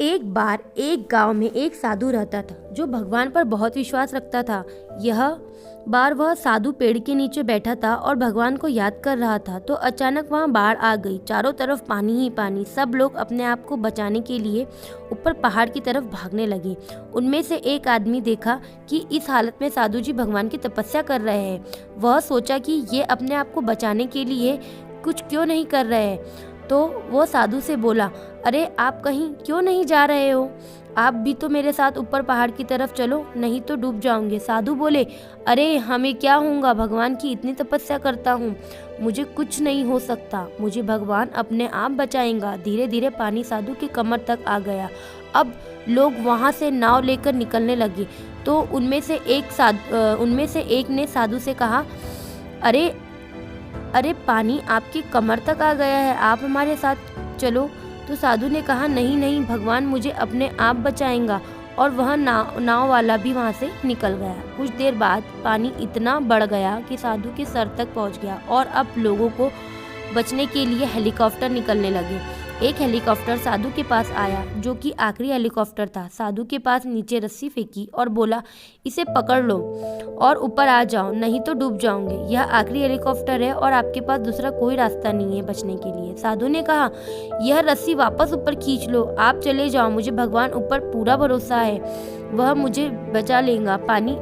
एक बार एक गांव में एक साधु रहता था जो भगवान पर बहुत विश्वास रखता था। यह बार वह साधु पेड़ के नीचे बैठा था और भगवान को याद कर रहा था तो अचानक वहां बाढ़ आ गई। चारों तरफ पानी ही पानी। सब लोग अपने आप को बचाने के लिए ऊपर पहाड़ की तरफ भागने लगे। उनमें से एक आदमी देखा कि इस हालत में साधु जी भगवान की तपस्या कर रहे हैं। वह सोचा कि ये अपने आप को बचाने के लिए कुछ क्यों नहीं कर रहे हैं। तो वो साधु से बोला, अरे आप कहीं क्यों नहीं जा रहे हो? आप भी तो मेरे साथ ऊपर पहाड़ की तरफ चलो, नहीं तो डूब जाओगे। साधु बोले, अरे हमें क्या होगा, भगवान की इतनी तपस्या करता हूँ, मुझे कुछ नहीं हो सकता, मुझे भगवान अपने आप बचाएगा। धीरे धीरे पानी साधु की कमर तक आ गया। अब लोग वहाँ से नाव लेकर निकलने लगे तो उनमें से एक ने साधु से कहा, अरे पानी आपकी कमर तक आ गया है, आप हमारे साथ चलो। तो साधु ने कहा, नहीं, भगवान मुझे अपने आप बचाएगा। और वह नाव वाला भी वहाँ से निकल गया। कुछ देर बाद पानी इतना बढ़ गया कि साधु के सर तक पहुँच गया और अब लोगों को बचने के लिए हेलीकॉप्टर निकलने लगे। एक हेलीकॉप्टर साधु के पास आया जो कि आखिरी हेलीकॉप्टर था। साधु के पास नीचे रस्सी फेंकी और बोला, इसे पकड़ लो और ऊपर आ जाओ, नहीं तो डूब जाओगे। यह आखिरी हेलीकॉप्टर है और आपके पास दूसरा कोई रास्ता नहीं है बचने के लिए। साधु ने कहा, यह रस्सी वापस ऊपर खींच लो, आप चले जाओ, मुझे भगवान ऊपर पूरा भरोसा है, वह मुझे बचा लेगा। पानी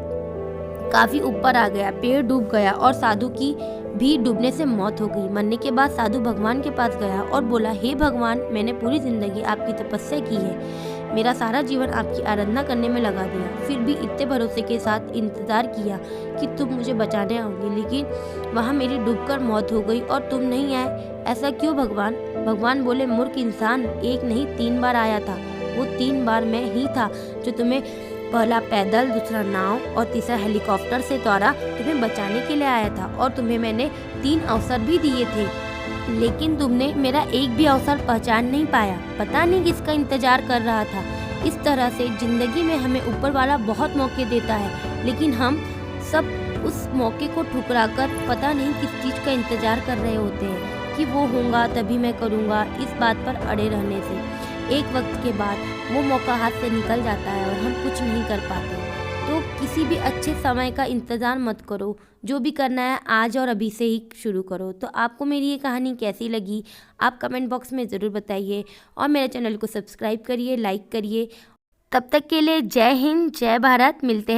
काफी ऊपर आ गया, पेड़ डूब गया और साधु की भी डूबने से मौत हो गई। मरने के बाद साधु भगवान के पास गया और बोला, हे भगवान, मैंने पूरी जिंदगी आपकी तपस्या की है, मेरा सारा जीवन आपकी आराधना करने में लगा दिया, फिर भी इतने भरोसे के साथ इंतजार किया कि तुम मुझे बचाने आओगे, लेकिन वहाँ मेरी डूबकर मौत हो गई और तुम नहीं आए, ऐसा क्यों भगवान? भगवान बोले, मूर्ख इंसान, एक नहीं 3 बार आया था, वो 3 बार मैं ही था जो तुम्हें पहला पैदल, दूसरा नाव और तीसरा हेलीकॉप्टर से द्वारा तुम्हें बचाने के लिए आया था। और तुम्हें मैंने 3 अवसर भी दिए थे, लेकिन तुमने मेरा एक भी अवसर पहचान नहीं पाया, पता नहीं किसका इंतजार कर रहा था। इस तरह से जिंदगी में हमें ऊपर वाला बहुत मौके देता है, लेकिन हम सब उस मौके को ठुकराकर पता नहीं किस चीज़ का इंतजार कर रहे होते हैं कि वो होगा तभी मैं करूँगा। इस बात पर अड़े रहने से एक वक्त के बाद वो मौका हाथ से निकल जाता है और हम कुछ नहीं कर पाते। तो किसी भी अच्छे समय का इंतज़ार मत करो, जो भी करना है आज और अभी से ही शुरू करो। तो आपको मेरी ये कहानी कैसी लगी आप कमेंट बॉक्स में ज़रूर बताइए और मेरे चैनल को सब्सक्राइब करिए, लाइक करिए। तब तक के लिए जय हिंद, जय भारत। मिलते हैं